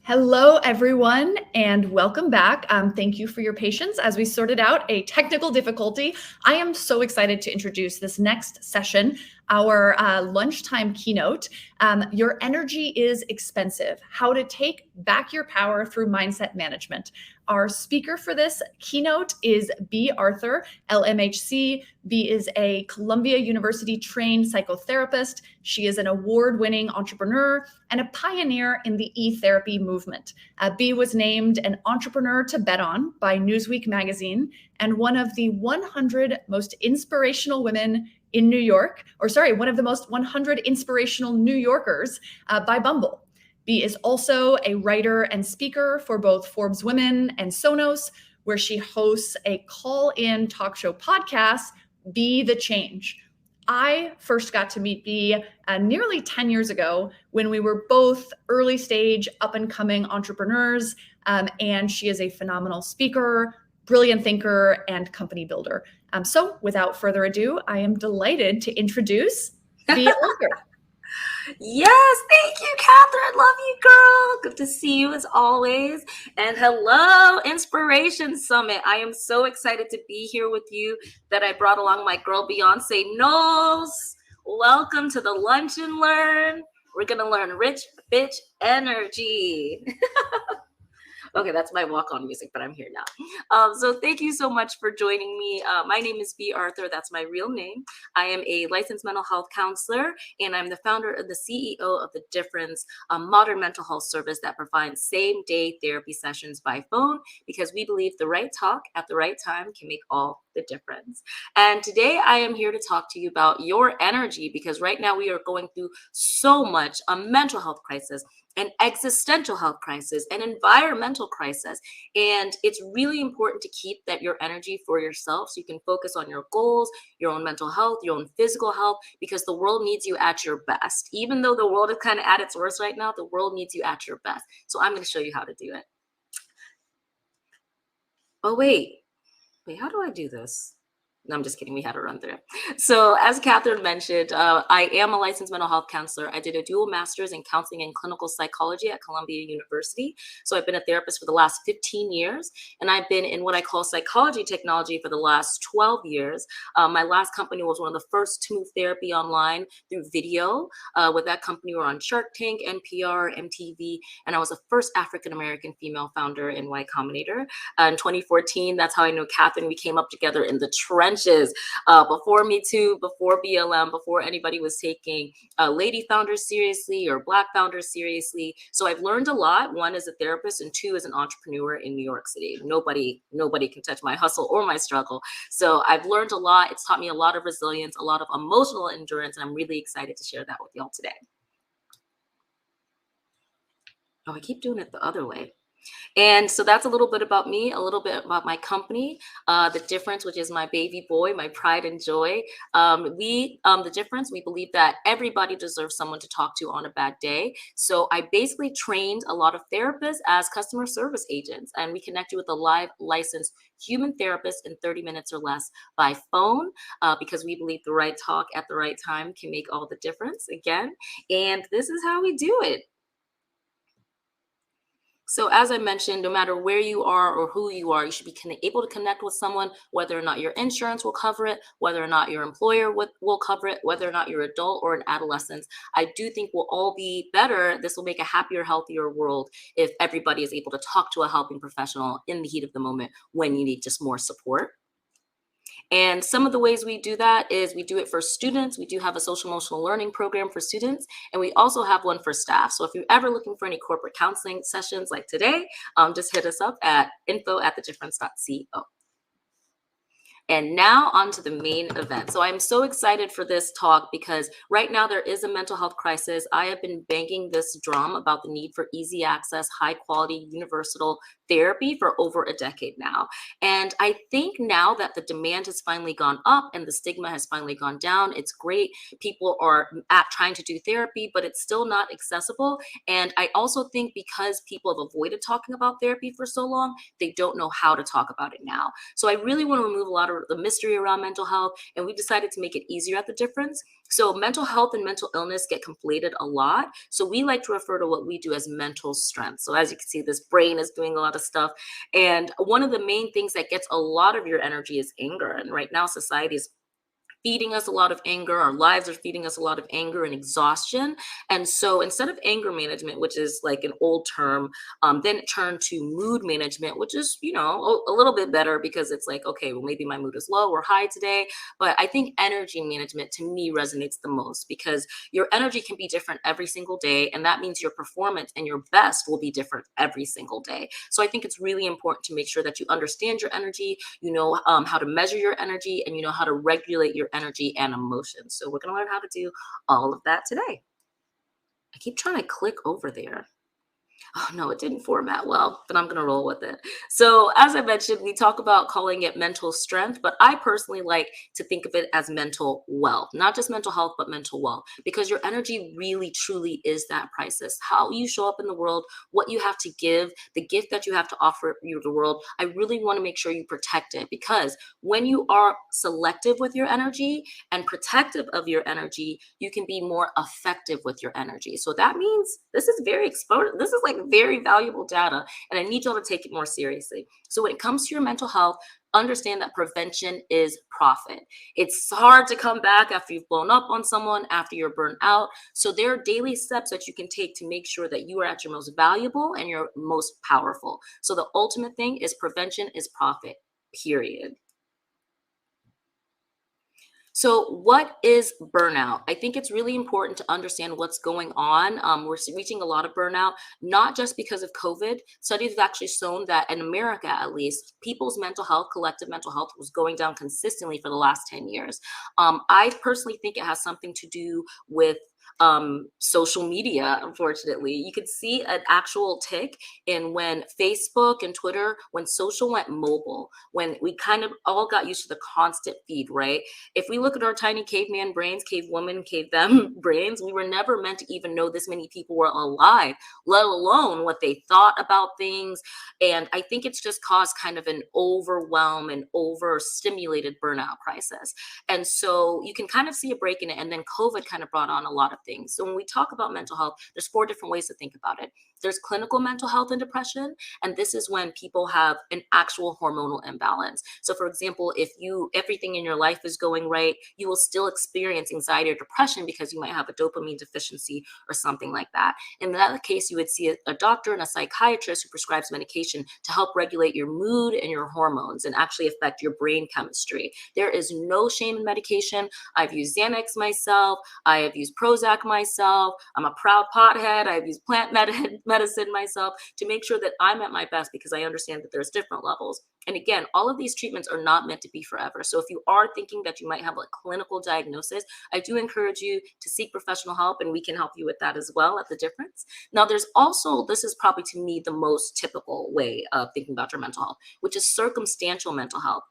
Hello, everyone, and welcome back. Thank you for your patience as we sorted out a technical difficulty. I am so excited to introduce this next session, our lunchtime keynote. Your energy is expensive, how to take back your power through mindset management. Our speaker for this keynote is B. Arthur, LMHC. B is a Columbia University trained psychotherapist. She is an award-winning entrepreneur and a pioneer in the e-therapy movement. B was named an entrepreneur to bet on by Newsweek magazine and one of the 100 most inspirational women in New York, one of the most 100 inspirational New Yorkers by Bumble. B is also a writer and speaker for both Forbes Women and Sonos, where she hosts a call-in talk show podcast, Be the Change. I first got to meet B nearly 10 years ago when we were both early stage, up and coming entrepreneurs, and she is a phenomenal speaker, brilliant thinker, and company builder. So without further ado, I am delighted to introduce B. Arthur. Yes, thank you, Catherine. Love you, girl. Good to see you as always. And hello, Inspiration Summit. I am so excited to be here with you that I brought along my girl, Beyonce Knowles. Welcome to the Lunch and Learn. We're going to learn rich bitch energy. Okay, that's my walk-on music, but I'm here now. So thank you so much for joining me. My name is B. Arthur. That's my real name. I am a licensed mental health counselor, and I'm the founder of the CEO of The Difference, a modern mental health service that provides same-day therapy sessions by phone, because we believe the right talk at the right time can make all the difference. And today I am here to talk to you about your energy, because right now we are going through so much, a mental health crisis, an existential health crisis, an environmental crisis. And it's really important to keep your energy for yourself so you can focus on your goals, your own mental health, your own physical health, because the world needs you at your best. Even though the world is kind of at its worst right now, the world needs you at your best. So I'm going to show you how to do it. Oh, wait, how do I do this? No, I'm just kidding. We had to run through it. So as Catherine mentioned, I am a licensed mental health counselor. I did a dual master's in counseling and clinical psychology at Columbia University. So I've been a therapist for the last 15 years, and I've been in what I call psychology technology for the last 12 years. My last company was one of the first to move therapy online through video. With that company, we were on Shark Tank, NPR, MTV, and I was the first African-American female founder in Y Combinator. In 2014, that's how I know Catherine. We came up together in the trenches. Before Me Too, before BLM, before anybody was taking lady founders seriously or Black founders seriously. So I've learned a lot. One, as a therapist, and two, as an entrepreneur in New York City. Nobody can touch my hustle or my struggle. So I've learned a lot. It's taught me a lot of resilience, a lot of emotional endurance, and I'm really excited to share that with y'all today. Oh, I keep doing it the other way. And so that's a little bit about me, a little bit about my company, The Difference, which is my baby boy, my pride and joy. The Difference, we believe that everybody deserves someone to talk to on a bad day. So I basically trained a lot of therapists as customer service agents, and we connect you with a live licensed human therapist in 30 minutes or less by phone, because we believe the right talk at the right time can make all the difference again. And this is how we do it. So as I mentioned, no matter where you are or who you are, you should be able to connect with someone, whether or not your insurance will cover it, whether or not your employer will cover it, whether or not you're an adult or an adolescent. I do think we'll all be better. This will make a happier, healthier world if everybody is able to talk to a helping professional in the heat of the moment when you need just more support. And some of the ways we do that is we do it for students. We do have a social emotional learning program for students, and we also have one for staff. So if you're ever looking for any corporate counseling sessions like today, just hit us up at info@thedifference.co. And now on to the main event. So I'm so excited for this talk because right now there is a mental health crisis. I have been banging this drum about the need for easy access, high quality, universal therapy for over a decade now. And I think now that the demand has finally gone up and the stigma has finally gone down, it's great. People are trying to do therapy, but it's still not accessible. And I also think because people have avoided talking about therapy for so long, they don't know how to talk about it now. So I really want to remove a lot of the mystery around mental health, and we decided to make it easier at The Difference. So mental health and mental illness get conflated a lot. So we like to refer to what we do as mental strength. So as you can see, this brain is doing a lot of stuff. And one of the main things that gets a lot of your energy is anger. And right now, society is feeding us a lot of anger. Our lives are feeding us a lot of anger and exhaustion. And so instead of anger management, which is like an old term, then it turned to mood management, which is, a little bit better because it's like, okay, well, maybe my mood is low or high today. But I think energy management to me resonates the most because your energy can be different every single day. And that means your performance and your best will be different every single day. So I think it's really important to make sure that you understand your energy, how to measure your energy, and you know how to regulate your energy and emotions. So we're going to learn how to do all of that today. I keep trying to click over there. Oh, no, it didn't format well, but I'm going to roll with it. So as I mentioned, we talk about calling it mental strength, but I personally like to think of it as mental wealth, not just mental health, but mental wealth, because your energy really, truly is that priceless. How you show up in the world, what you have to give, the gift that you have to offer the world. I really want to make sure you protect it, because when you are selective with your energy and protective of your energy, you can be more effective with your energy. So that means this is this is like very valuable data, and I need y'all to take it more seriously. So when it comes to your mental health, understand that prevention is profit. It's hard to come back after you've blown up on someone, after you're burnt out. So there are daily steps that you can take to make sure that you are at your most valuable and your most powerful. So the ultimate thing is prevention is profit, period. So what is burnout? I think it's really important to understand what's going on. We're reaching a lot of burnout, not just because of COVID. Studies have actually shown that in America, at least, people's mental health, collective mental health, was going down consistently for the last 10 years. I personally think it has something to do with social media. Unfortunately, you could see an actual tick in when Facebook and Twitter, when social went mobile, when we kind of all got used to the constant feed, right? If we look at our tiny caveman brains, cavewoman, cave them brains, we were never meant to even know this many people were alive, let alone what they thought about things. And I think it's just caused kind of an overwhelm and overstimulated burnout crisis. And so you can kind of see a break in it. And then COVID kind of brought on a lot of things. So when we talk about mental health, there's 4 different ways to think about it. There's clinical mental health and depression, and this is when people have an actual hormonal imbalance. So for example, if everything in your life is going right, you will still experience anxiety or depression because you might have a dopamine deficiency or something like that. In that case, you would see a doctor and a psychiatrist who prescribes medication to help regulate your mood and your hormones and actually affect your brain chemistry. There is no shame in medication. I've used Xanax myself. I have used Prozac myself. I'm a proud pothead. I've used plant medicine myself to make sure that I'm at my best, because I understand that there's different levels. And again, all of these treatments are not meant to be forever. So if you are thinking that you might have a clinical diagnosis, I do encourage you to seek professional help, and we can help you with that as well at the difference. Now, there's also, this is probably to me the most typical way of thinking about your mental health, which is circumstantial mental health.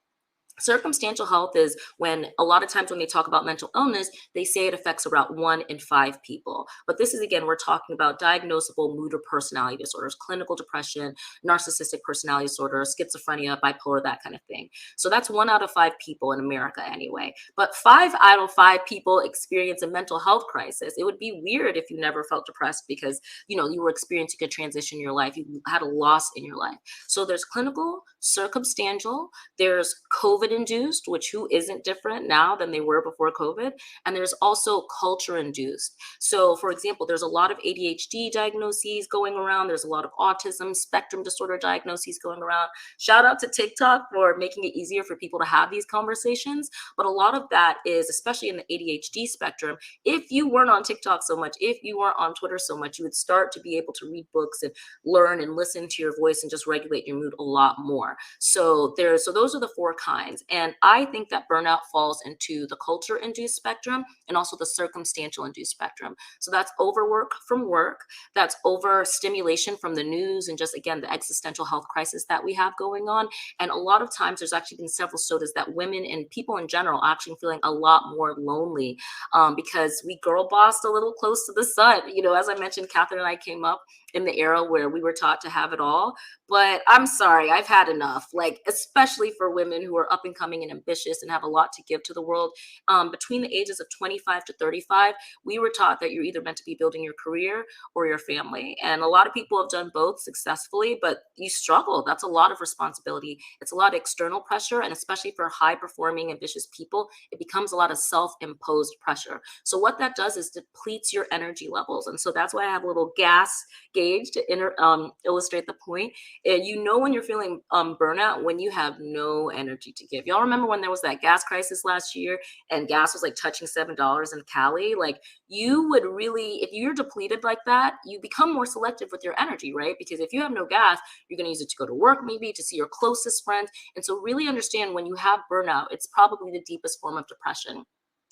Circumstantial health is when a lot of times when they talk about mental illness, they say it affects around 1 in 5 people. But this is, again, we're talking about diagnosable mood or personality disorders, clinical depression, narcissistic personality disorder, schizophrenia, bipolar, that kind of thing. So that's 1 out of 5 people in America anyway. But 5 out of 5 people experience a mental health crisis. It would be weird if you never felt depressed because, you were experiencing a transition in your life. You had a loss in your life. So there's clinical, circumstantial, there's COVID induced, which who isn't different now than they were before COVID. And there's also culture induced. So for example, there's a lot of ADHD diagnoses going around. There's a lot of autism spectrum disorder diagnoses going around. Shout out to TikTok for making it easier for people to have these conversations. But a lot of that is, especially in the ADHD spectrum, if you weren't on TikTok so much, if you weren't on Twitter so much, you would start to be able to read books and learn and listen to your voice and just regulate your mood a lot more. So those are the 4 kinds. And I think that burnout falls into the culture-induced spectrum and also the circumstantial-induced spectrum. So that's overwork from work, that's overstimulation from the news, and just, again, the existential health crisis that we have going on. And a lot of times there's actually been several studies that women and people in general are actually feeling a lot more lonely because we girl bossed a little close to the sun. As I mentioned, Catherine and I came up in the era where we were taught to have it all. But I'm sorry, I've had enough. Like, especially for women who are up and coming and ambitious and have a lot to give to the world. Between the ages of 25 to 35, we were taught that you're either meant to be building your career or your family. And a lot of people have done both successfully, but you struggle. That's a lot of responsibility. It's a lot of external pressure. And especially for high performing, ambitious people, it becomes a lot of self-imposed pressure. So what that does is depletes your energy levels. And so that's why I have a little gas gauge to illustrate the point. And you know when you're feeling burnout when you have no energy to give. Y'all remember when there was that gas crisis last year and gas was like touching $7 in Cali? Like, you would really, if you're depleted like that, you become more selective with your energy, right? Because if you have no gas, you're going to use it to go to work, maybe to see your closest friends. And so really understand when you have burnout, it's probably the deepest form of depression.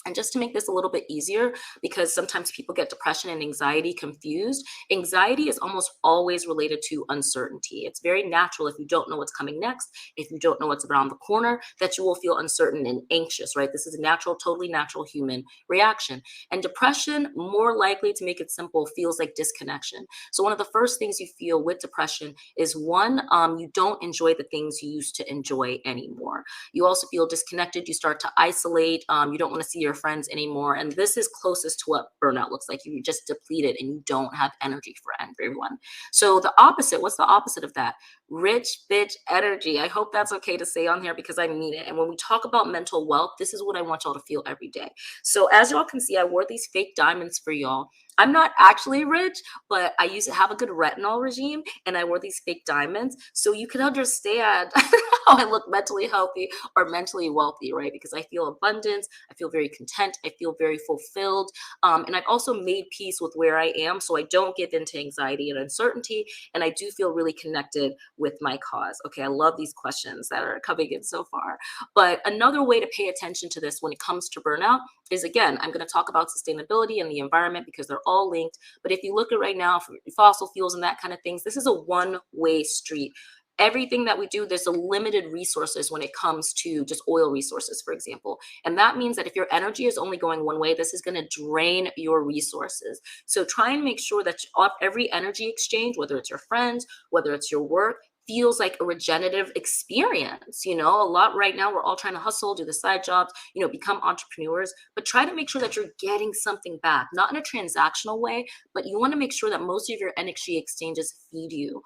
And just to make this a little bit easier, because sometimes people get depression and anxiety confused, anxiety is almost always related to uncertainty. It's very natural if you don't know what's coming next, if you don't know what's around the corner, that you will feel uncertain and anxious, right? This is a natural, totally natural human reaction. And depression, more likely, to make it simple, feels like disconnection. So one of the first things you feel with depression is one, you don't enjoy the things you used to enjoy anymore. You also feel disconnected. You start to isolate. You don't want to see your friends anymore. And this is closest to what burnout looks like. You're just depleted and you don't have energy for everyone. So the opposite, what's the opposite of that? Rich bitch energy. I hope that's okay to say on here because I mean it. And when we talk about mental wealth, this is what I want y'all to feel every day. So as y'all can see, I wore these fake diamonds for y'all. I'm not actually rich, but I used to have a good retinol regime and I wore these fake diamonds. So you can understand how I look mentally healthy or mentally wealthy, right? Because I feel abundance, I feel very content, I feel very fulfilled. And I've also made peace with where I am so I don't give into anxiety and uncertainty. And I do feel really connected with my cause. Okay, I love these questions that are coming in so far. But another way to pay attention to this when it comes to burnout is, again, I'm going to talk about sustainability and the environment because they're all linked. But if you look at right now for fossil fuels and that kind of things, this is a one-way street. Everything that we do, there's a limited resources when it comes to just oil resources, for example. And that means that if your energy is only going one way, this is going to drain your resources. So try and make sure that every energy exchange, whether it's your friends, whether it's your work, feels like a regenerative experience. You know, a lot right now, we're all trying to hustle, do the side jobs, you know, become entrepreneurs, but try to make sure that you're getting something back, not in a transactional way, but you want to make sure that most of your energy exchanges feed you.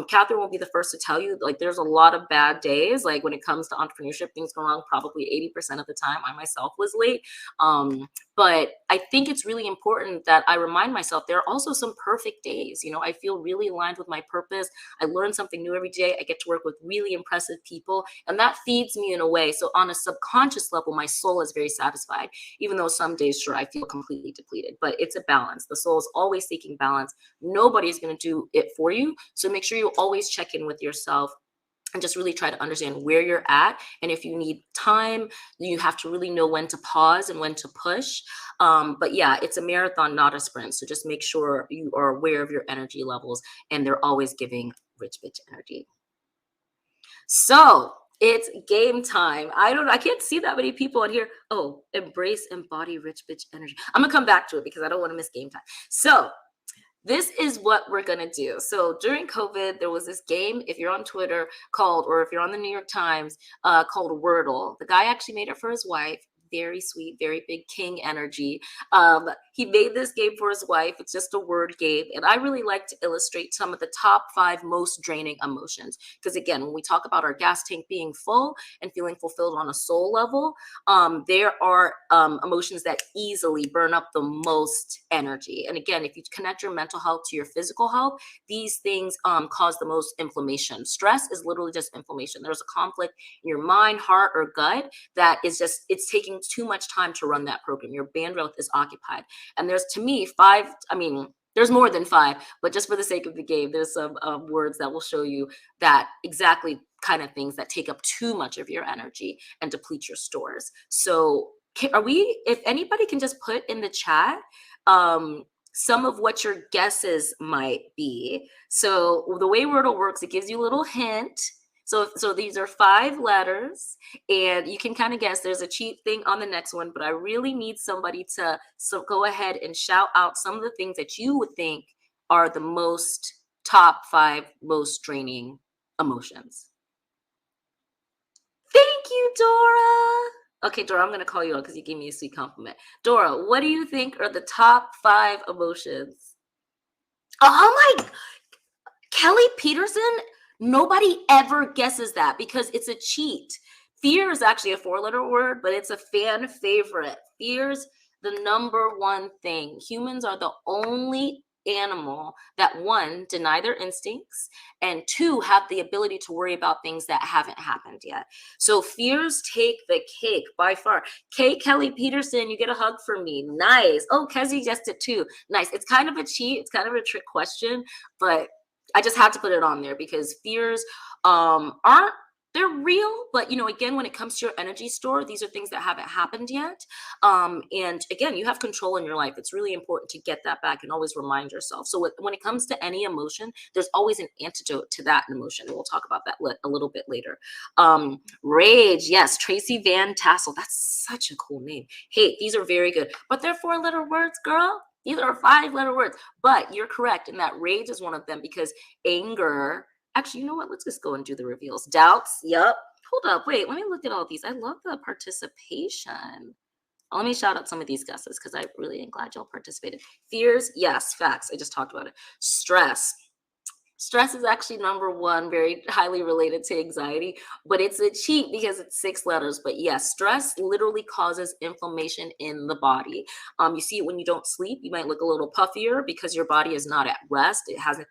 Catherine will be the first to tell you, like, there's a lot of bad days. Like when it comes to entrepreneurship, things go wrong probably 80% of the time. I myself was late. But I think it's really important that I remind myself there are also some perfect days. You know, I feel really aligned with my purpose. I learn something new every day. I get to work with really impressive people, and that feeds me in a way. So on a subconscious level, my soul is very satisfied, even though some days, sure, I feel completely depleted, but it's a balance. The soul is always seeking balance. Nobody's going to do it for you. So make sure you always check in with yourself and just really try to understand where you're at. And if you need time, you have to really know when to pause and when to push. But yeah, it's a marathon, not a sprint. So just make sure you are aware of your energy levels and they're always giving rich bitch energy. So it's game time. I can't see that many people on here. Oh, embrace, embody rich bitch energy. I'm gonna come back to it because I don't want to miss game time. So this is what we're going to do. So during COVID, there was this game, if you're on Twitter, or if you're on the New York Times, called Wordle. The guy actually made it for his wife. Very sweet, very big king energy. He made this game for his wife. It's just a word game. And I really like to illustrate some of the top 5 most draining emotions. Because again, when we talk about our gas tank being full and feeling fulfilled on a soul level, there are emotions that easily burn up the most energy. And again, if you connect your mental health to your physical health, these things cause the most inflammation. Stress is literally just inflammation. There's a conflict in your mind, heart, or gut that is just, it's taking too much time to run that program. Your bandwidth is occupied. And there's, to me, 5, there's more than 5, but just for the sake of the game, there's some words that will show you that exactly kind of things that take up too much of your energy and deplete your stores. So if anybody can just put in the chat, some of what your guesses might be. So the way Wordle works, it gives you a little hint. So these are 5 letters, and you can kind of guess. There's a cheat thing on the next one, but I really need somebody to go ahead and shout out some of the things that you would think are the top 5 most draining emotions? Thank you, Dora. Okay, Dora, I'm going to call you out because you gave me a sweet compliment. Dora, what do you think are the top 5 emotions? Oh my, Kelly Peterson, nobody ever guesses that because it's a cheat. Fear is actually a 4-letter word, but it's a fan favorite. Fear's the number one thing. Humans are the only animal that, 1, deny their instincts, and 2, have the ability to worry about things that haven't happened yet. So fears take the cake by far. Kate Kelly Peterson, you get a hug from me. Nice. Oh, Kezzy just did too. Nice. It's kind of a cheat. It's kind of a trick question, but I just had to put it on there because fears aren't, they're real, but again, when it comes to your energy store, these are things that haven't happened yet. And again, you have control in your life. It's really important to get that back and always remind yourself. So when it comes to any emotion, there's always an antidote to that emotion. And we'll talk about that a little bit later. Rage, yes, Tracy Van Tassel. That's such a cool name. Hate, these are very good, but they're 4-letter words, girl. These are 5-letter words, but you're correct in that rage is one of them because anger, actually, you know what? Let's just go and do the reveals. Doubts, yep. Hold up, wait, let me look at all these. I love the participation. Let me shout out some of these guesses because I really am glad y'all participated. Fears, yes, facts. I just talked about it. Stress. Stress is actually number 1, very highly related to anxiety, but it's a cheat because it's 6 letters. But yes, stress literally causes inflammation in the body. You see it when you don't sleep. You might look a little puffier because your body is not at rest. It hasn't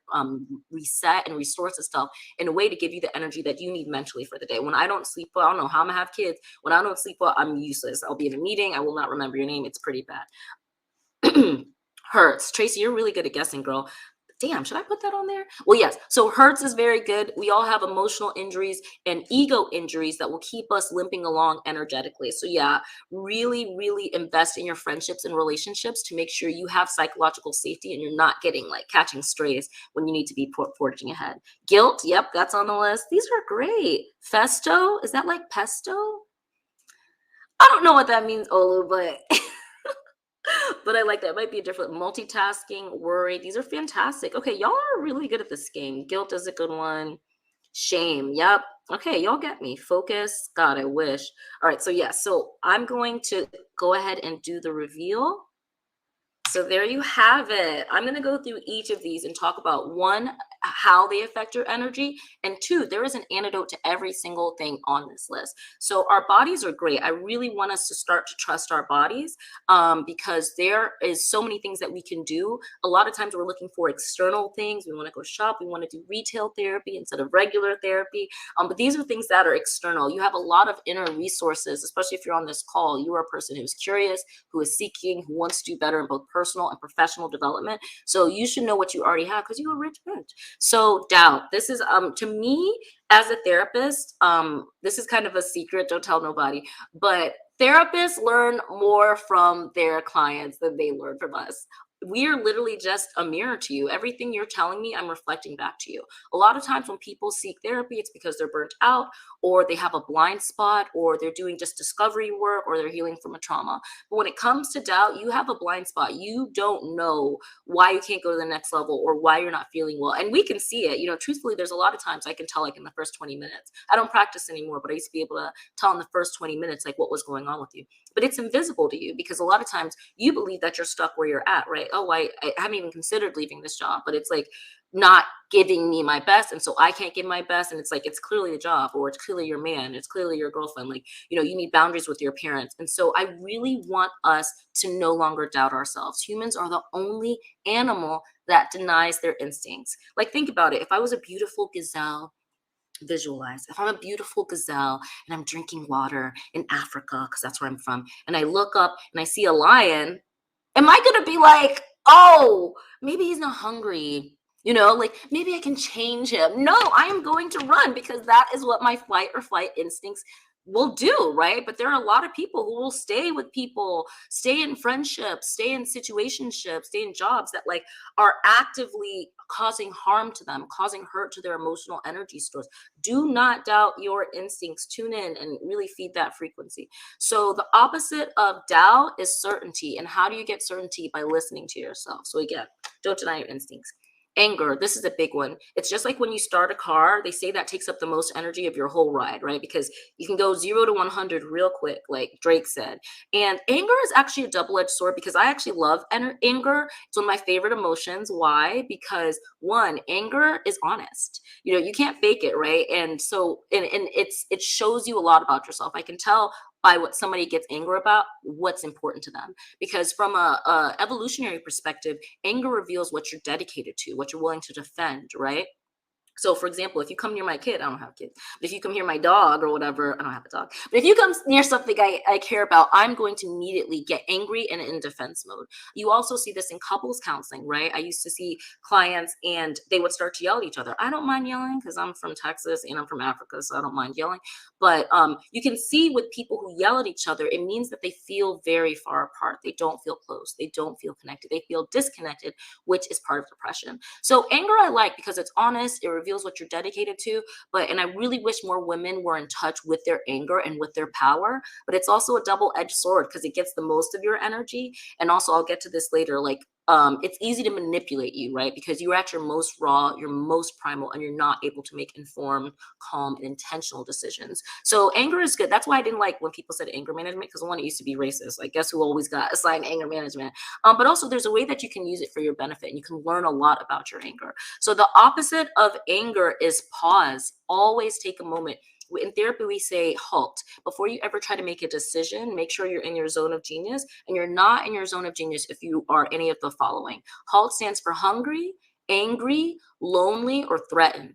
reset and restores itself in a way to give you the energy that you need mentally for the day. When I don't sleep well, I don't know how I'm gonna have kids. When I don't sleep well, I'm useless. I'll be in a meeting. I will not remember your name. It's pretty bad. Hurts. Tracy, you're really good at guessing, girl. Damn, should I put that on there? Well, yes. So hurts is very good. We all have emotional injuries and ego injuries that will keep us limping along energetically. So yeah, really, really invest in your friendships and relationships to make sure you have psychological safety and you're not getting catching strays when you need to be forging ahead. Guilt, yep, that's on the list. These are great. Festo, is that like pesto? I don't know what that means, Olu, but but I like that. It might be a different multitasking, worry. These are fantastic. Okay, y'all are really good at this game. Guilt is a good one. Shame. Yep. Okay, y'all get me. Focus. God, I wish. All right, so yeah, so I'm going to go ahead and do the reveal. So there you have it. I'm going to go through each of these and talk about 1, how they affect your energy, and 2, there is an antidote to every single thing on this list. So our bodies are great. I really want us to start to trust our bodies because there is so many things that we can do. A lot of times we're looking for external things. We want to go shop. We want to do retail therapy instead of regular therapy. But these are things that are external. You have a lot of inner resources, especially if you're on this call. You are a person who's curious, who is seeking, who wants to do better in both personal and professional development. So you should know what you already have because you're a rich bitch. So doubt. This is to me as a therapist, this is kind of a secret, don't tell nobody, but therapists learn more from their clients than they learn from us. We are literally just a mirror to you. Everything you're telling me, I'm reflecting back to you. A lot of times when people seek therapy, it's because they're burnt out or they have a blind spot or they're doing just discovery work or they're healing from a trauma. But when it comes to doubt, you have a blind spot. You don't know why you can't go to the next level or why you're not feeling well. And we can see it. Truthfully, there's a lot of times I can tell in the first 20 minutes. I don't practice anymore, but I used to be able to tell in the first 20 minutes what was going on with you. But it's invisible to you because a lot of times you believe that you're stuck where you're at, right? Oh, I haven't even considered leaving this job, but it's not giving me my best. And so I can't give my best. And it's clearly a job or it's clearly your man. It's clearly your girlfriend. You need boundaries with your parents. And so I really want us to no longer doubt ourselves. Humans are the only animal that denies their instincts. Think about it. If I was a beautiful gazelle, visualize if I'm a beautiful gazelle and I'm drinking water in Africa, because that's where I'm from, and I look up and I see a lion, am I going to be oh, maybe he's not hungry? Maybe I can change him. No, I am going to run because that is what my flight or flight instincts will do, right? But there are a lot of people who will stay with people, stay in friendships, stay in situationships, stay in jobs that are actively causing harm to them, causing hurt to their emotional energy stores. Do not doubt your instincts. Tune in and really feed that frequency. So the opposite of doubt is certainty. And how do you get certainty? By listening to yourself. So again, don't deny your instincts. Anger, this is a big one. It's just like when you start a car, they say that takes up the most energy of your whole ride, right? Because you can go 0 to 100 real quick, like Drake said. And anger is actually a double-edged sword, because I actually love anger. It's one of my favorite emotions. Why? Because one, anger is honest. You can't fake it, right? And so, and it shows you a lot about yourself. I can tell by what somebody gets angry about, what's important to them. Because from a evolutionary perspective, anger reveals what you're dedicated to, what you're willing to defend, right? So, for example, if you come near my kid, I don't have kids, but if you come near my dog or whatever, I don't have a dog, but if you come near something I care about, I'm going to immediately get angry and in defense mode. You also see this in couples counseling, right? I used to see clients and they would start to yell at each other. I don't mind yelling because I'm from Texas and I'm from Africa, so I don't mind yelling. But you can see with people who yell at each other, it means that they feel very far apart. They don't feel close. They don't feel connected. They feel disconnected, which is part of depression. So anger I like because it's honest. It reveals what you're dedicated to. And I really wish more women were in touch with their anger and with their power. But it's also a double-edged sword because it gets the most of your energy. And also, I'll get to this later, like it's easy to manipulate you, right? Because you're at your most raw, your most primal, and you're not able to make informed, calm, and intentional decisions. So anger is good. That's why I didn't like when people said anger management, because one, it used to be racist. Like, guess who always got assigned anger management? But also, there's a way that you can use it for your benefit, and you can learn a lot about your anger. So the opposite of anger is pause. Always take a moment. In therapy, we say halt. Before you ever try to make a decision, make sure you're in your zone of genius, and you're not in your zone of genius if you are any of the following. HALT stands for hungry, angry, lonely, or threatened.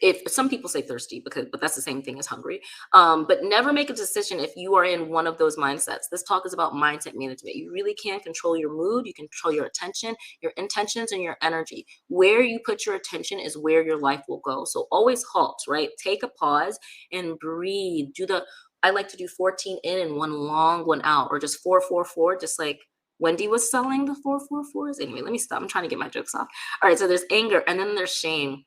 If some people say thirsty, but that's the same thing as hungry. But never make a decision if you are in one of those mindsets. This talk is about mindset management. You really can control your mood. You can control your attention, your intentions, and your energy. Where you put your attention is where your life will go. So always halt, right? Take a pause and breathe. I like to do 14 in and one long one out, or just 4-4-4, just like Wendy was selling the 4-4-4s. Anyway, let me stop. I'm trying to get my jokes off. All right, so there's anger, and then there's shame.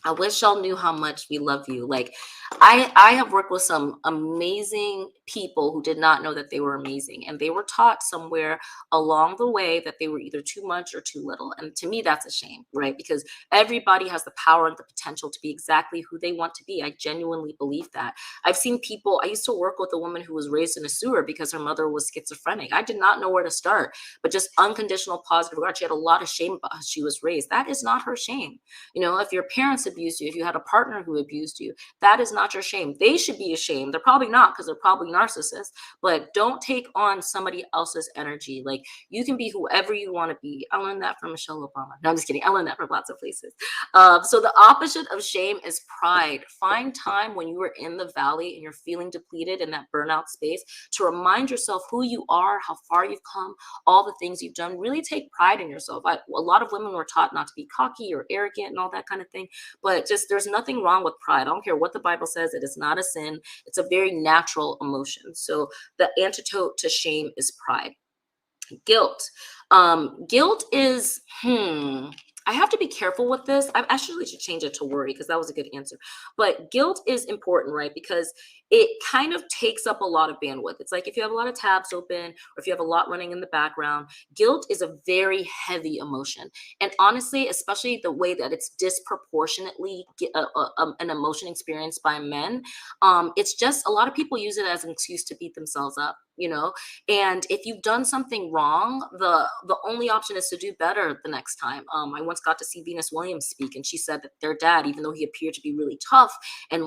I wish y'all knew how much we love you. Like, I have worked with some amazing people who did not know that they were amazing, and they were taught somewhere along the way that they were either too much or too little. And to me, that's a shame, right? Because everybody has the power and the potential to be exactly who they want to be. I genuinely believe that. I've seen people, I used to work with a woman who was raised in a sewer because her mother was schizophrenic. I did not know where to start, but just unconditional positive regard. She had a lot of shame about how she was raised. That is not her shame. If your parents abused you, if you had a partner who abused you, that is not your shame. They should be ashamed. They're probably not, because they're probably narcissists, but don't take on somebody else's energy. Like, you can be whoever you want to be. I learned that from Michelle Obama. No, I'm just kidding. I learned that from lots of places. So the opposite of shame is pride. Find time when you are in the valley and you're feeling depleted in that burnout space to remind yourself who you are, how far you've come, all the things you've done. Really take pride in yourself. A lot of women were taught not to be cocky or arrogant and all that kind of thing, but just there's nothing wrong with pride. I don't care what the Bible says. It is not a sin. It's a very natural emotion. So the antidote to shame is pride. Guilt. Guilt is, I have to be careful with this. I actually should change it to worry, because that was a good answer. But guilt is important, right? Because it kind of takes up a lot of bandwidth. It's like if you have a lot of tabs open, or if you have a lot running in the background, guilt is a very heavy emotion. And honestly, especially the way that it's disproportionately an emotion experienced by men, it's just a lot of people use it as an excuse to beat themselves up, And if you've done something wrong, the only option is to do better the next time. I once got to see Venus Williams speak, and she said that their dad, even though he appeared to be really tough and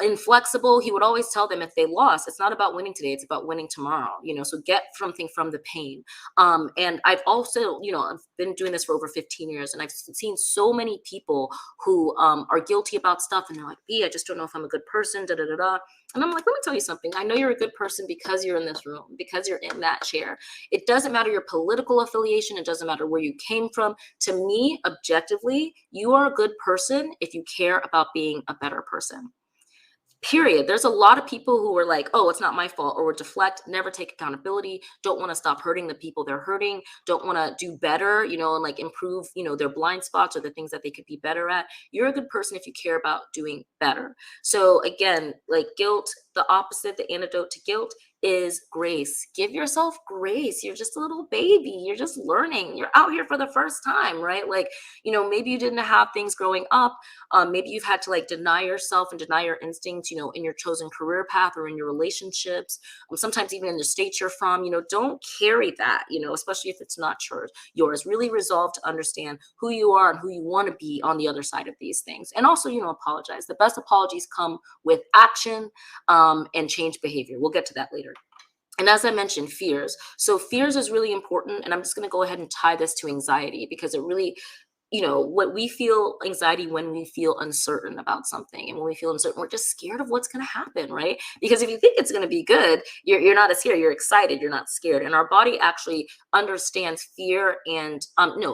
inflexible, he would always tell them if they lost, it's not about winning today, it's about winning tomorrow. So get something from the pain. And I've also, I've been doing this for over 15 years, and I've seen so many people who are guilty about stuff, and they're like, I just don't know if I'm a good person, da da da da. And I'm like, let me tell you something. I know you're a good person because you're in this room, because you're in that chair. It doesn't matter your political affiliation. It doesn't matter where you came from. To me, objectively, you are a good person if you care about being a better person. Period. There's a lot of people who are like, oh, it's not my fault, or would deflect, never take accountability, don't want to stop hurting the people they're hurting, don't want to do better, and like improve, their blind spots or the things that they could be better at. You're a good person if you care about doing better. So again, like guilt, the opposite, the antidote to guilt, is grace. Give yourself grace. You're just a little baby. You're just learning. You're out here for the first time, right? Like, maybe you didn't have things growing up. Maybe you've had to like deny yourself and deny your instincts, in your chosen career path or in your relationships. Sometimes even in the state you're from, don't carry that, especially if it's not yours. Really resolve to understand who you are and who you want to be on the other side of these things. And also, apologize. The best apologies come with action and change behavior. We'll get to that later. And as I mentioned, fears. So fears is really important. And I'm just going to go ahead and tie this to anxiety because it really, what we feel anxiety when we feel uncertain about something. And when we feel uncertain, we're just scared of what's going to happen, right? Because if you think it's going to be good, you're not as scared, you're excited, you're not scared. And our body actually understands fear and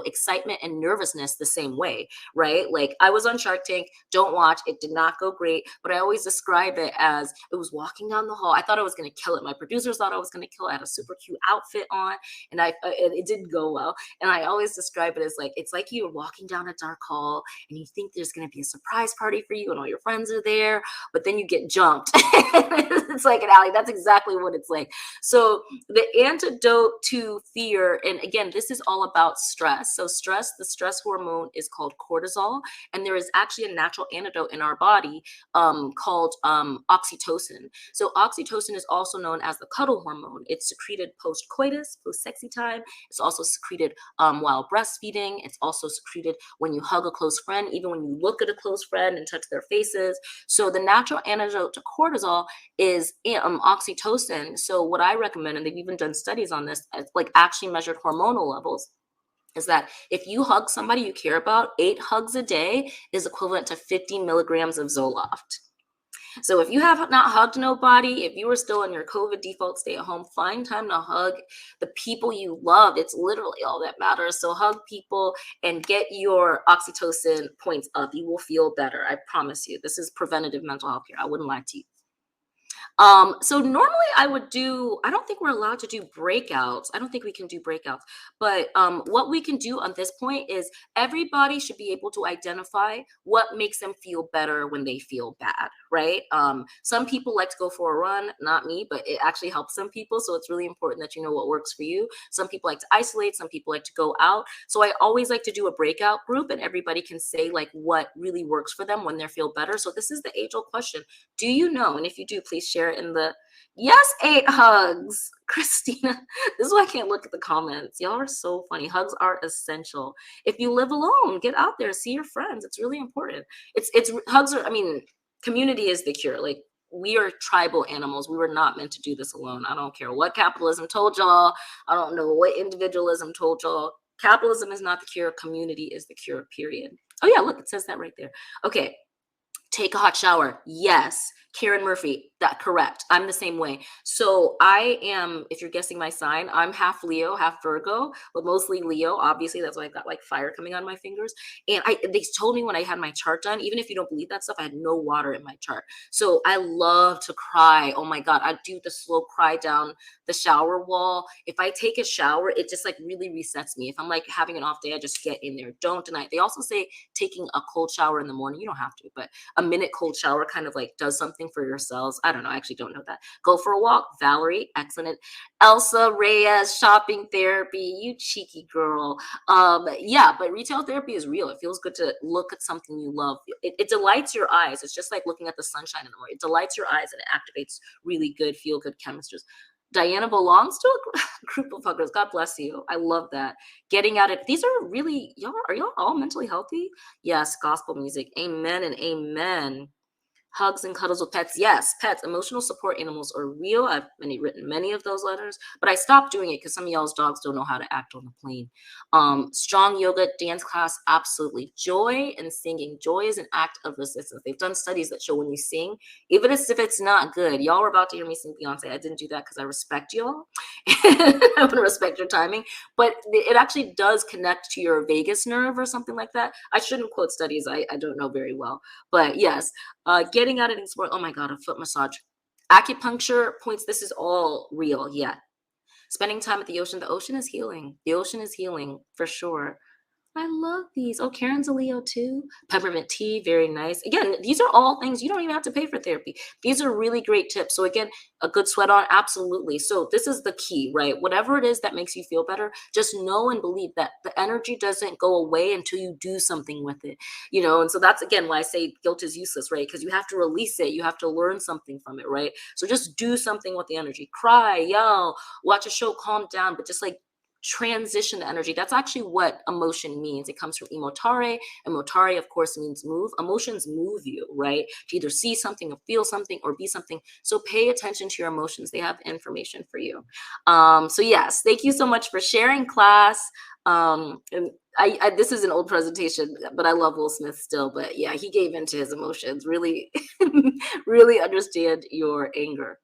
excitement and nervousness the same way, right? Like I was on Shark Tank, don't watch, it did not go great, but I always describe it as it was walking down the hall. I thought I was going to kill it. My producers thought I was going to kill it. I had a super cute outfit on and it didn't go well. And I always describe it as like, it's like you're walking down a dark hall and you think there's going to be a surprise party for you and all your friends are there, but then you get jumped. It's like an alley. That's exactly what it's like. So the antidote to fear, and again, this is all about stress. So stress, the stress hormone is called cortisol, and there is actually a natural antidote in our body called oxytocin. So oxytocin is also known as the cuddle hormone. It's secreted post-coitus, post-sexy time. It's also secreted while breastfeeding. It's also secreted when you hug a close friend, even when you look at a close friend and touch their faces. So the natural antidote to cortisol is oxytocin. So what I recommend, and they've even done studies on this, like actually measured hormonal levels, is that if you hug somebody you care about, 8 hugs a day is equivalent to 50 milligrams of Zoloft. So if you have not hugged nobody, if you are still in your COVID default stay at home, find time to hug the people you love. It's literally all that matters. So hug people and get your oxytocin points up. You will feel better. I promise you. This is preventative mental health care. I wouldn't lie to you. So normally I don't think we're allowed to do breakouts. I don't think we can do breakouts, but what we can do on this point is everybody should be able to identify what makes them feel better when they feel bad, right? Some people like to go for a run, not me, but it actually helps some people. So it's really important that you know what works for you. Some people like to isolate, some people like to go out. So I always like to do a breakout group and everybody can say like what really works for them when they feel better. So this is the age-old question. Do you know? And if you do, please share in the yes, 8 hugs. Christina, this is why I can't look at the comments. Y'all are so funny. Hugs are essential. If you live alone, get out there, see your friends. It's really important. It's hugs are, community is the cure. Like we are tribal animals. We were not meant to do this alone. I don't care what capitalism told y'all. I don't know what individualism told y'all. Capitalism is not the cure. Community is the cure, period. Oh yeah, look, it says that right there. Okay. Take a hot shower. Yes. Karen Murphy, that correct. I'm the same way. So I am, if you're guessing my sign, I'm half Leo, half Virgo, but mostly Leo. Obviously, that's why I've got like fire coming on my fingers. And they told me when I had my chart done, even if you don't believe that stuff, I had no water in my chart. So I love to cry. Oh my God. I do the slow cry down the shower wall. If I take a shower, it just like really resets me. If I'm like having an off day, I just get in there. Don't deny it. They also say taking a cold shower in the morning. You don't have to, but a minute cold shower kind of like does something for your cells. I don't know. I actually don't know that. Go for a walk. Valerie, excellent. Elsa Reyes, shopping therapy. You cheeky girl. Yeah, but retail therapy is real. It feels good to look at something you love. It delights your eyes. It's just like looking at the sunshine in the morning. It delights your eyes and it activates really good, feel good chemistries. Diana belongs to a group of huggers. God bless you. I love that. Getting at it. These are really, are y'all all mentally healthy? Yes, gospel music. Amen and amen. Hugs and cuddles with pets. Yes, pets, emotional support animals are real. I've written many of those letters, but I stopped doing it because some of y'all's dogs don't know how to act on the plane. Strong yoga, dance class, absolutely. Joy and singing. Joy is an act of resistance. They've done studies that show when you sing, even if it's not good, y'all were about to hear me sing Beyonce. I didn't do that because I respect y'all. I want to respect your timing, but it actually does connect to your vagus nerve or something like that. I shouldn't quote studies. I don't know very well, but yes. Getting out of the sport. Oh my God, a foot massage. Acupuncture points. This is all real. Yeah. Spending time at the ocean. The ocean is healing. The ocean is healing for sure. I love these. Oh, Karen's a Leo too. Peppermint tea, very nice. Again, these are all things you don't even have to pay for therapy. These are really great tips. So again, a good sweat on, absolutely. So this is the key, right? Whatever it is that makes you feel better, just know and believe that the energy doesn't go away until you do something with it. And so that's again why I say guilt is useless, right? Because you have to release it. You have to learn something from it, right? So just do something with the energy. Cry, yell, watch a show, calm down, but just like transition the energy. That's actually what emotion means. It comes from emotare. Emotare, of course, means move. Emotions move you, right? To either see something or feel something or be something. So pay attention to your emotions. They have information for you. So yes, thank you so much for sharing, class. And this is an old presentation, but I love Will Smith still. But yeah, he gave into his emotions. Really, really understand your anger.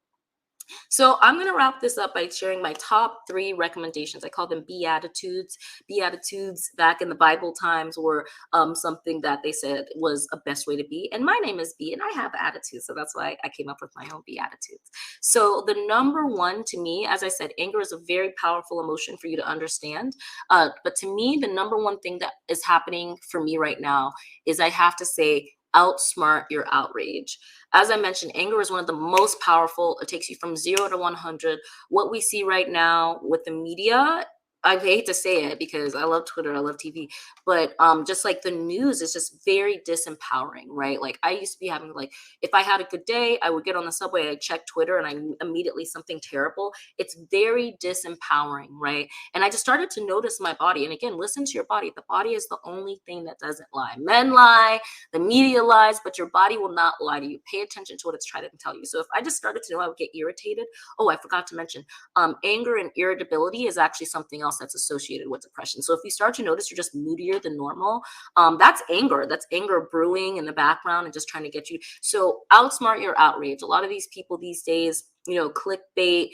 So I'm going to wrap this up by sharing my top 3 recommendations. I call them Beatitudes. Beatitudes back in the Bible times were something that they said was a best way to be. And my name is B and I have attitudes. So that's why I came up with my own Beatitudes. So the number one to me, as I said, anger is a very powerful emotion for you to understand. But to me, the number one thing that is happening for me right now is I have to say, outsmart your outrage. As I mentioned, anger is one of the most powerful. It takes you from 0 to 100. What we see right now with the media, I hate to say it because I love Twitter, I love TV, but just like the news is just very disempowering, right? Like I used to be having like, if I had a good day, I would get on the subway, I'd check Twitter and I immediately something terrible. It's very disempowering, right? And I just started to notice my body. And again, listen to your body. The body is the only thing that doesn't lie. Men lie, the media lies, but your body will not lie to you. Pay attention to what it's trying to tell you. So if I just started to know I would get irritated, oh, I forgot to mention, anger and irritability is actually something else that's associated with depression. So if you start to notice you're just moodier than normal, that's anger. That's anger brewing in the background and just trying to get you. So outsmart your outrage. A lot of these people these days, clickbait,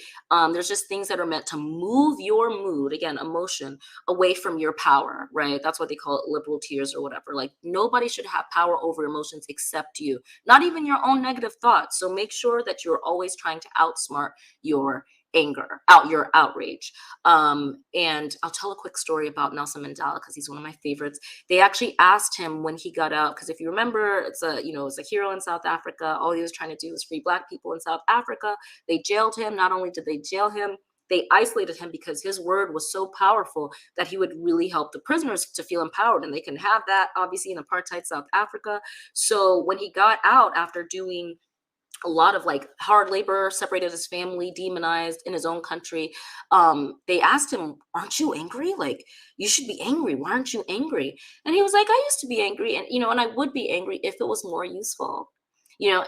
there's just things that are meant to move your mood, again, emotion, away from your power, right? That's what they call it, liberal tears or whatever. Like nobody should have power over emotions except you, not even your own negative thoughts. So make sure that you're always trying to outsmart your anger, out your outrage. And I'll tell a quick story about Nelson Mandela because he's one of my favorites. They actually asked him when he got out, because if you remember, it's a hero in South Africa. All he was trying to do was free Black people in South Africa. They jailed him. Not only did they jail him, they isolated him because his word was so powerful that he would really help the prisoners to feel empowered. And they can have that, obviously, in apartheid South Africa. So when he got out after doing a lot of like hard labor, separated his family, demonized in his own country, they asked him, aren't you angry? Like, you should be angry. Why aren't you angry? And he was like, I used to be angry. And, and I would be angry if it was more useful.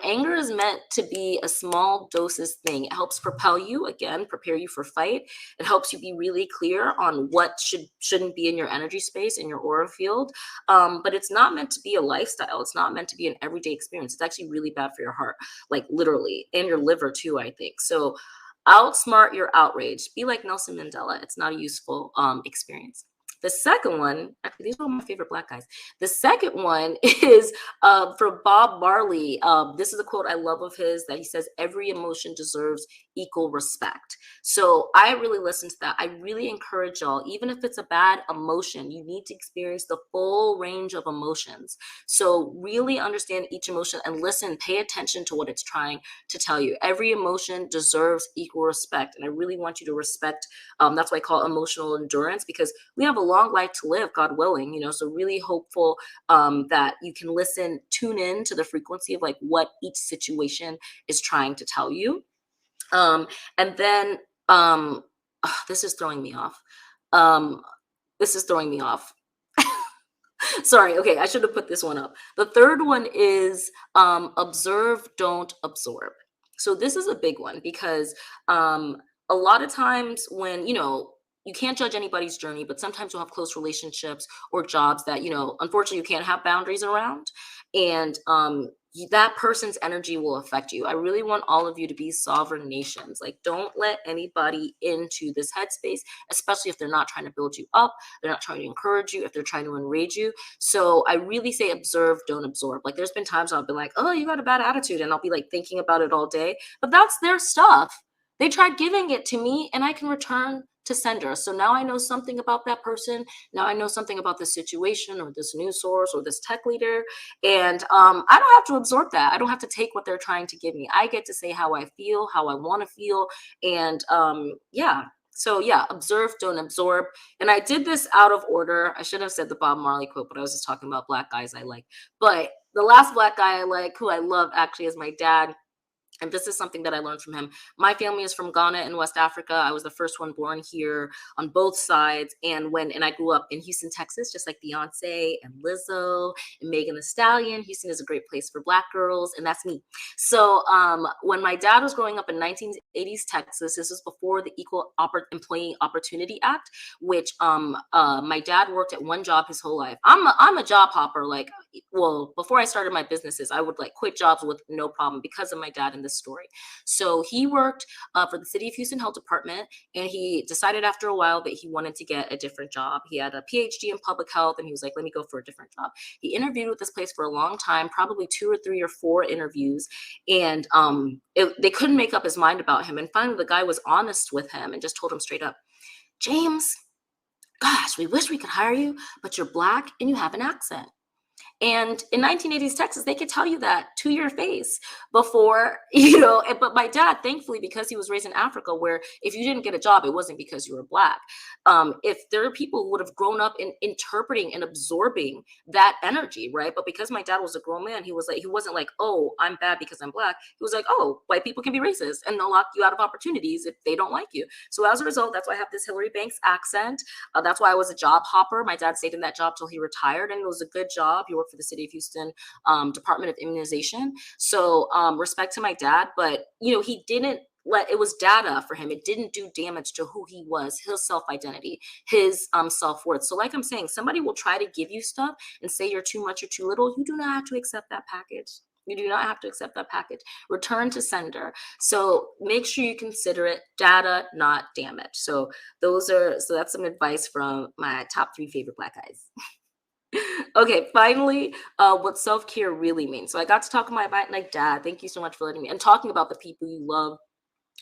Anger is meant to be a small doses thing. It helps propel you, again, prepare you for fight. It helps you be really clear on what shouldn't be in your energy space, in your aura field. But it's not meant to be a lifestyle. It's not meant to be an everyday experience. It's actually really bad for your heart, like literally, and your liver too, I think. So outsmart your outrage. Be like Nelson Mandela. It's not a useful experience. The second one, actually, these are my favorite Black guys. The second one is from Bob Marley. This is a quote I love of his that he says, every emotion deserves equal respect. So I really listen to that. I really encourage y'all, even if it's a bad emotion, you need to experience the full range of emotions. So really understand each emotion and listen, pay attention to what it's trying to tell you. Every emotion deserves equal respect. And I really want you to respect, that's why I call it emotional endurance, because we have a long life to live, God willing, so really hopeful that you can listen, tune in to the frequency of like what each situation is trying to tell you. And then this is throwing me off. Sorry. Okay. I should have put this one up. The third one is observe, don't absorb. So this is a big one because a lot of times when, you can't judge anybody's journey, but sometimes you'll have close relationships or jobs that, unfortunately you can't have boundaries around. And that person's energy will affect you. I really want all of you to be sovereign nations. Like, don't let anybody into this headspace, especially if they're not trying to build you up. They're not trying to encourage you, if they're trying to enrage you. So I really say observe, don't absorb. Like, there's been times I'll be like, oh, you got a bad attitude. And I'll be like thinking about it all day, but that's their stuff. They tried giving it to me, and I can return to sender. So now I know something about that person. Now I know something about this situation or this news source or this tech leader. And I don't have to absorb that. I don't have to take what they're trying to give me. I get to say how I feel, how I want to feel. And yeah. So yeah, observe, don't absorb. And I did this out of order. I should have said the Bob Marley quote, but I was just talking about black guys I like. But the last black guy I like, who I love actually, is my dad. And this is something that I learned from him. My family is from Ghana in West Africa. I was the first one born here on both sides. And I grew up in Houston, Texas, just like Beyonce and Lizzo and Megan Thee Stallion. Houston is a great place for Black girls, and that's me. So when my dad was growing up in 1980s Texas, this was before the Employee Opportunity Act, which my dad worked at one job his whole life. I'm a job hopper. Like, well, before I started my businesses, I would like quit jobs with no problem because of my dad in this story. So he worked for the City of Houston Health Department, and he decided after a while that he wanted to get a different job. He had a PhD in public health, and he was like, let me go for a different job. He interviewed with this place for a long time, probably 2 or 3 or 4 interviews, and they couldn't make up his mind about him. And finally, the guy was honest with him and just told him straight up, James, gosh, we wish we could hire you, but you're Black and you have an accent. And in 1980s Texas, they could tell you that to your face before, but my dad, thankfully, because he was raised in Africa, where if you didn't get a job, it wasn't because you were Black. If there are people who would have grown up in interpreting and absorbing that energy, right? But because my dad was a grown man, he wasn't like, oh, I'm bad because I'm Black. He was like, oh, white people can be racist and they'll lock you out of opportunities if they don't like you. So as a result, that's why I have this Hillary Banks accent. That's why I was a job hopper. My dad stayed in that job till he retired, and it was a good job. He worked for the City of Houston Department of Immunization. So respect to my dad, but he didn't it was data for him. It didn't do damage to who he was, his self-identity, his self-worth. So like I'm saying, somebody will try to give you stuff and say you're too much or too little. You do not have to accept that package. You do not have to accept that package. Return to sender. So make sure you consider it data, not damage. So that's some advice from my top 3 favorite Black guys. Okay, finally, what self-care really means. So I got to talk about my dad. Thank you so much for letting me, and talking about the people you love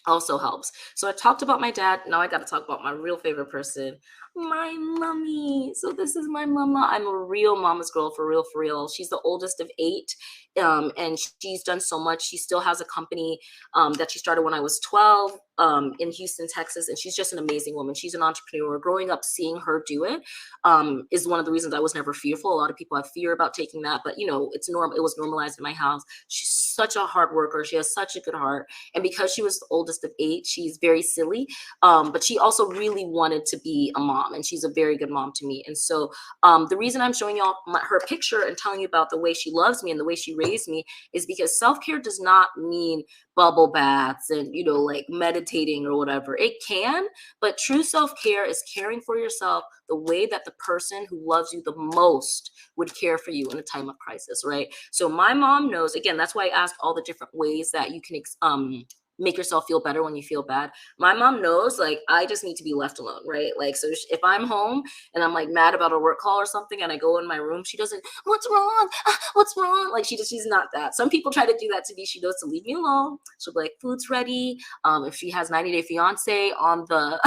also helps. So I talked about my dad. Now I got to talk about my real favorite person, my mommy. So this is my mama. I'm a real mama's girl, for real, for real. She's the oldest of 8. And she's done so much. She still has a company that she started when I was 12 in Houston, Texas. And she's just an amazing woman. She's an entrepreneur. Growing up, seeing her do it is one of the reasons I was never fearful. A lot of people have fear about taking that, but it's normal. It was normalized in my house. She's such a hard worker. She has such a good heart. And because she was the oldest of 8, she's very silly. But she also really wanted to be a mom, and she's a very good mom to me. And so the reason I'm showing y'all her picture and telling you about the way she loves me and the way she raised me is because self-care does not mean bubble baths and like meditating or whatever. It can, but true self-care is caring for yourself the way that the person who loves you the most would care for you in a time of crisis, right? So my mom knows, again, that's why I asked all the different ways that you can make yourself feel better when you feel bad. My mom knows, like, I just need to be left alone, right? Like, so if I'm home and I'm like mad about a work call or something and I go in my room, she doesn't, what's wrong? What's wrong? Like, she's not that. Some people try to do that to me. She knows to leave me alone. She'll be like, food's ready. If she has 90 Day Fiance on the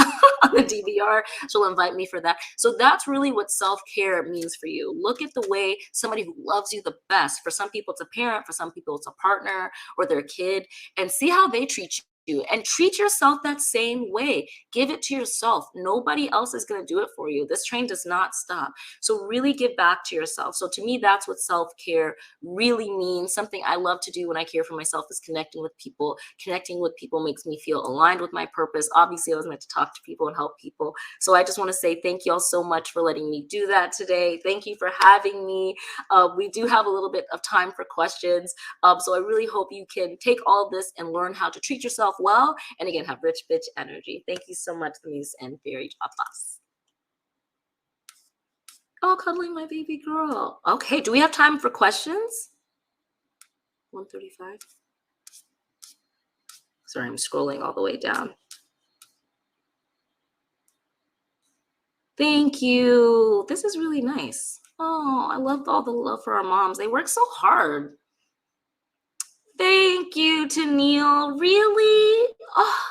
on the DVR, she'll invite me for that. So that's really what self-care means for you. Look at the way somebody who loves you the best. For some people, it's a parent. For some people, it's a partner or their kid. And see how they treat you, and treat yourself that same way. Give it to yourself. Nobody else is going to do it for you. This train does not stop. So really give back to yourself. So to me, that's what self-care really means. Something I love to do when I care for myself is connecting with people. Connecting with people makes me feel aligned with my purpose. Obviously, I was meant to talk to people and help people. So I just want to say thank you all so much for letting me do that today. Thank you for having me. We do have a little bit of time for questions. So I really hope you can take all this and learn how to treat yourself well, and again, have rich bitch energy. Thank you so much, Denise and Fairygodboss. Oh, cuddling my baby girl. Okay, do we have time for questions? 1:35. Sorry, I'm scrolling all the way down. Thank you. This is really nice. Oh, I love all the love for our moms. They work so hard. Thank you, Tennille. Really? Oh,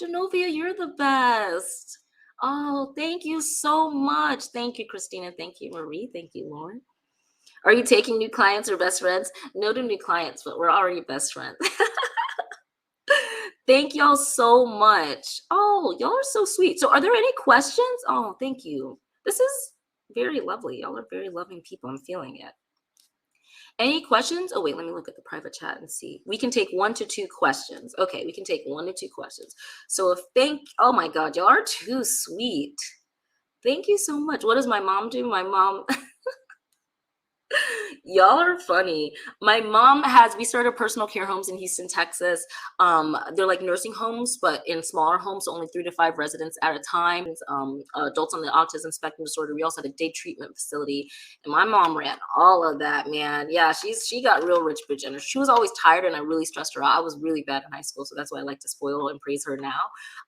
Genovia, you're the best. Oh, thank you so much. Thank you, Christina. Thank you, Marie. Thank you, Lauren. Are you taking new clients or best friends? No to new clients, but we're already best friends. Thank y'all so much. Oh, y'all are so sweet. So are there any questions? Oh, thank you. This is very lovely. Y'all are very loving people. I'm feeling it. Any questions? Oh, wait, let me look at the private chat and see. We can take 1 to 2 questions. Okay, we can take 1 to 2 questions. So oh my God, y'all are too sweet. Thank you so much. What does my mom do? My mom, y'all are funny. My mom we started personal care homes in Houston, Texas. They're like nursing homes, but in smaller homes, so only 3 to 5 residents at a time. Adults on the autism spectrum disorder. We also had a day treatment facility, and my mom ran all of that, man. Yeah, she got real rich bitch energy. She was always tired, and I really stressed her out. I was really bad in high school, so that's why I like to spoil and praise her now.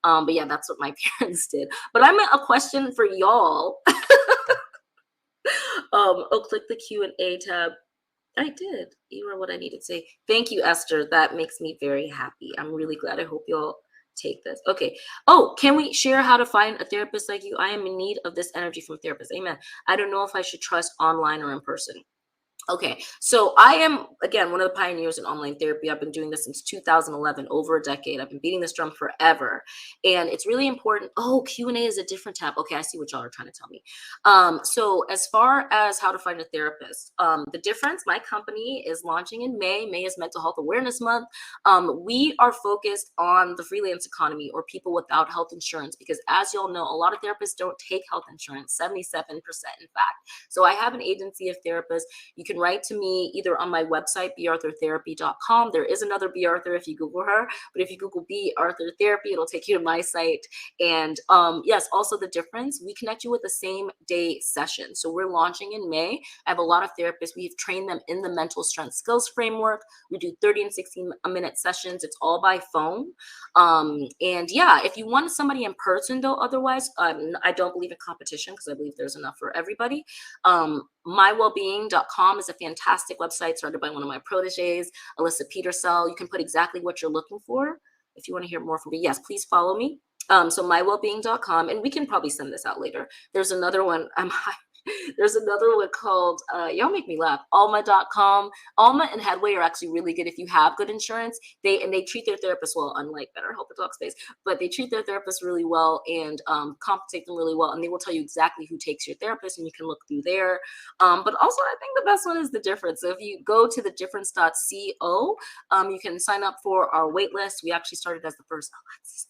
But yeah, that's what my parents did. But I meant a question for y'all. Click the Q&A tab. I did. You are what I needed to say. Thank you, Esther. That makes me very happy. I'm really glad. I hope y'all take this. Okay. Oh, can we share how to find a therapist like you? I am in need of this energy from therapists. Amen. I don't know if I should trust online or in person. Okay, so I am, again, one of the pioneers in online therapy. I've been doing this since 2011, over a decade. I've been beating this drum forever. And it's really important. Oh, Q&A is a different tab. Okay, I see what y'all are trying to tell me. So as far as how to find a therapist, the difference, my company is launching in May. May is Mental Health Awareness Month. We are focused on the freelance economy or people without health insurance, because as y'all know, a lot of therapists don't take health insurance, 77% in fact. So I have an agency of therapists. You can write to me either on my website, barthurtherapy.com. There is another B. Arthur if you Google her, but if you Google B. Arthur Therapy, it'll take you to my site. And yes, also the difference, we connect you with the same day session. So we're launching in May. I have a lot of therapists. We've trained them in the mental strength skills framework. We do 30 and 60-minute sessions. It's all by phone. And yeah, if you want somebody in person though, otherwise, I don't believe in competition because I believe there's enough for everybody. Mywellbeing.com is a fantastic website started by one of my proteges, Alyssa Petersell. You can put exactly what you're looking for. If you want to hear more from me, yes, please follow me. So mywellbeing.com, and we can probably send this out later. There's another one. There's another one called, y'all make me laugh, alma.com. Alma and Headway are actually really good if you have good insurance. They treat their therapists well, unlike BetterHelp or Talkspace, but they treat their therapists really well and compensate them really well. And they will tell you exactly who takes your therapist, and you can look through there. But also, I think the best one is The Difference. So if you go to thedifference.co, you can sign up for our wait list. We actually started as the first Alexis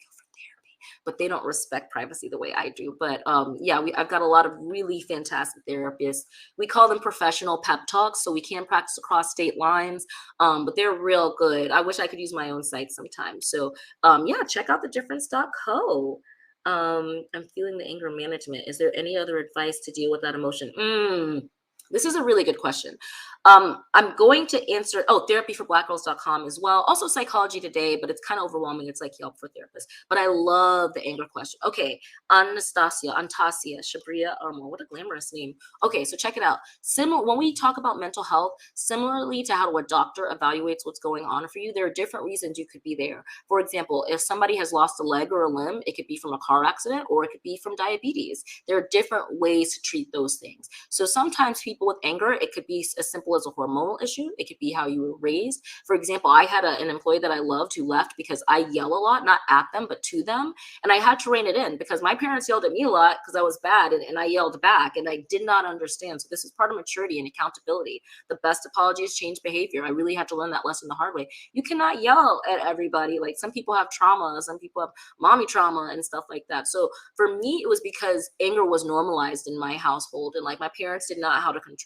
but they don't respect privacy the way I do. But yeah, I've got a lot of really fantastic therapists. We call them professional pep talks, so we can practice across state lines, but they're real good. I wish I could use my own site sometimes. So yeah, check out thedifference.co. I'm feeling the anger management. Is there any other advice to deal with that emotion? This is a really good question. I'm going to answer, therapyforblackgirls.com as well. Also Psychology Today, but it's kind of overwhelming. It's like Yelp for therapists. But I love the anger question. Okay, Antasia, Shabria Armo. What a glamorous name. Okay, so check it out. When we talk about mental health, similarly to how a doctor evaluates what's going on for you, there are different reasons you could be there. For example, if somebody has lost a leg or a limb, it could be from a car accident or it could be from diabetes. There are different ways to treat those things. So sometimes people with anger, it could be as simple as a hormonal issue. It could be how you were raised. For example, I had an employee that I loved who left because I yell a lot, not at them, but to them. And I had to rein it in because my parents yelled at me a lot because I was bad and I yelled back and I did not understand. So this is part of maturity and accountability. The best apology is change behavior. I really had to learn that lesson the hard way. You cannot yell at everybody. Like some people have trauma, some people have mommy trauma and stuff like that. So for me, it was because anger was normalized in my household and like my parents did not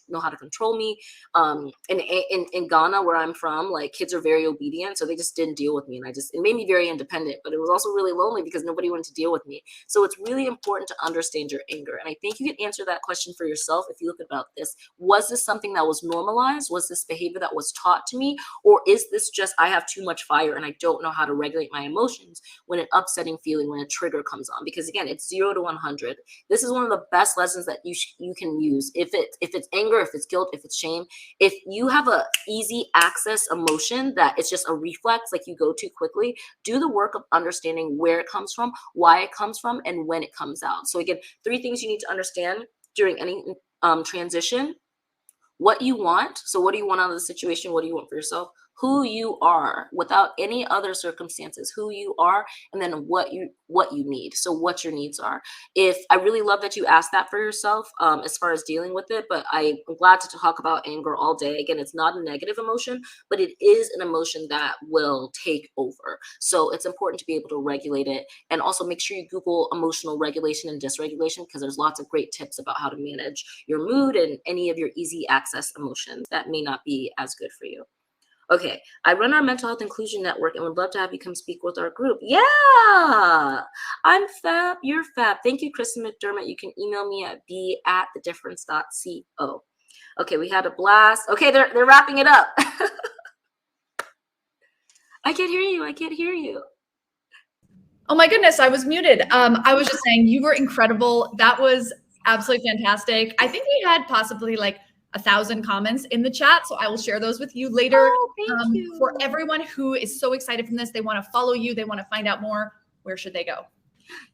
know how to control me. In Ghana, where I'm from, like kids are very obedient, so they just didn't deal with me, and it made me very independent. But it was also really lonely because nobody wanted to deal with me. So it's really important to understand your anger, and I think you can answer that question for yourself if you look about this. Was this something that was normalized? Was this behavior that was taught to me, or is this just I have too much fire and I don't know how to regulate my emotions when an upsetting feeling, when a trigger comes on? Because again, it's 0 to 100. This is one of the best lessons that you can use. If it's anger, if it's guilt, if it's shame, If you have a easy access emotion that it's just a reflex, like you go too quickly, do the work of understanding where it comes from, why it comes from, and when it comes out. So again, 3 things you need to understand during any transition: what you want. So what do you want out of the situation? What do you want for yourself? Who you are without any other circumstances, who you are, and then what you need. So what your needs are. If I really love that you asked that for yourself, as far as dealing with it, but I'm glad to talk about anger all day. Again, it's not a negative emotion, but it is an emotion that will take over. So it's important to be able to regulate it, and also make sure you Google emotional regulation and dysregulation, because there's lots of great tips about how to manage your mood and any of your easy access emotions that may not be as good for you. Okay, I run our mental health inclusion network and would love to have you come speak with our group. Yeah, I'm fab, you're fab. Thank you, Kristen McDermott. You can email me at b@thedifference.co. Okay, we had a blast. Okay, they're wrapping it up. I can't hear you. I can't hear you. Oh my goodness, I was muted. I was just saying you were incredible. That was absolutely fantastic. I think we had possibly like 1,000 comments in the chat, so I will share those with you later. Oh, thank you. For everyone who is so excited from this, they want to follow you, they want to find out more, where should they go?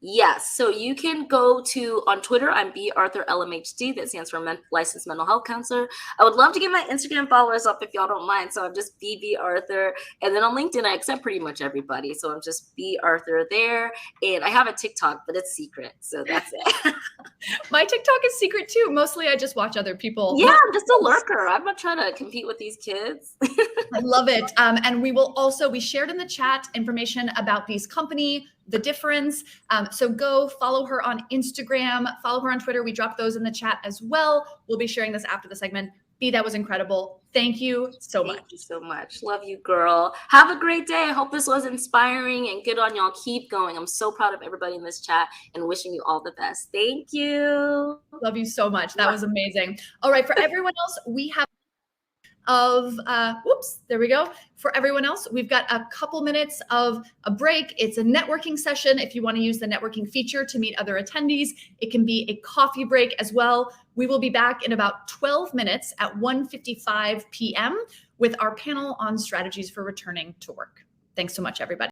Yes, so you can go to, on Twitter, I'm B Arthur LMHD, that stands for licensed mental health counselor. I would love to get my Instagram followers up if y'all don't mind, so I'm just BB Arthur. And then on LinkedIn, I accept pretty much everybody, so I'm just B Arthur there. And I have a TikTok, but it's secret, so that's it. My TikTok is secret too. Mostly I just watch other people. Yeah, I'm just a lurker. I'm not trying to compete with these kids. I love it. And we shared in the chat information about Bee's company, The Difference. So go follow her on Instagram, follow her on Twitter. We dropped those in the chat as well. We'll be sharing this after the segment. Bee, that was incredible. Thank you so much. Thank you so much. Love you, girl. Have a great day. I hope this was inspiring and good on y'all. Keep going. I'm so proud of everybody in this chat and wishing you all the best. Thank you. Love you so much. That was amazing. All right, for everyone else, we have there we go. For everyone else, we've got a couple minutes of a break. It's a networking session. If you want to use the networking feature to meet other attendees, it can be a coffee break as well. We will be back in about 12 minutes at 1:55 p.m. with our panel on strategies for returning to work. Thanks so much, everybody.